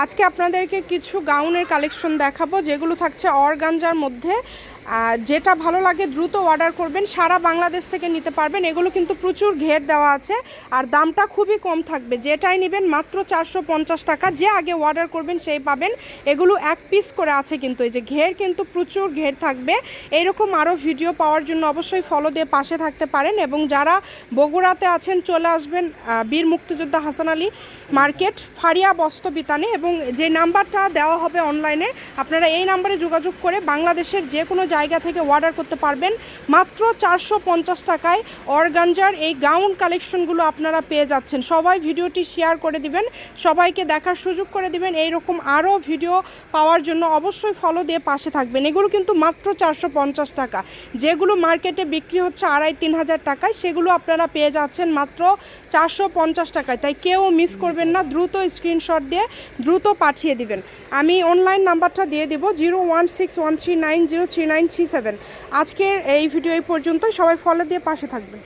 আজকে আপনাদেরকে কিছু গাউনের কালেকশন দেখাবো যেগুলো থাকছে অর্গানজার মধ্যে। যেটা ভালো লাগে দ্রুত অর্ডার করবেন, সারা বাংলাদেশ থেকে নিতে পারবেন। এগুলো কিন্তু প্রচুর ঘের দেওয়া আছে আর দামটা খুবই কম থাকবে। যেটাই নেবেন মাত্র 450 টাকা। যে আগে অর্ডার করবেন সেই পাবেন। এগুলো এক পিস করে আছে, কিন্তু এই যে ঘের কিন্তু প্রচুর ঘের থাকবে। এইরকম আরও ভিডিও পাওয়ার জন্য অবশ্যই ফলো দিয়ে পাশে থাকতে পারেন। এবং যারা বগুড়াতে আছেন চলে আসবেন বীর মুক্তিযোদ্ধা হাসান আলী মার্কেট, ফারিয়া বস্ত্র বিতানে। এবং যে নাম্বারটা দেওয়া হবে অনলাইনে, আপনারা এই নাম্বারে যোগাযোগ করে বাংলাদেশের যে কোনো জায়গা থেকে অর্ডার করতে পারবেন। মাত্র 450 টাকায় অর্গানজার এই গাউন কালেকশনগুলো আপনারা পেয়ে যাচ্ছেন। সবাই ভিডিওটি শেয়ার করে দিবেন, সবাইকে দেখার সুযোগ করে দিবেন। এইরকম আরও ভিডিও পাওয়ার জন্য অবশ্যই ফলো দিয়ে পাশে থাকবেন। এগুলো কিন্তু মাত্র 450 টাকা। যেগুলো মার্কেটে বিক্রি হচ্ছে 2,500-3 হাজার টাকায়, সেগুলো আপনারা পেয়ে যাচ্ছেন মাত্র 450 টাকায়। তাই কেউ মিস করবেন না, দ্রুত স্ক্রিনশট দিয়ে দ্রুত পাঠিয়ে দিবেন। আমি অনলাইন নাম্বারটা দিয়ে দিব 016139039337। আজকের এই ভিডিও এই পর্যন্ত। সবাই ফলো দিয়ে পাশে থাকবেন।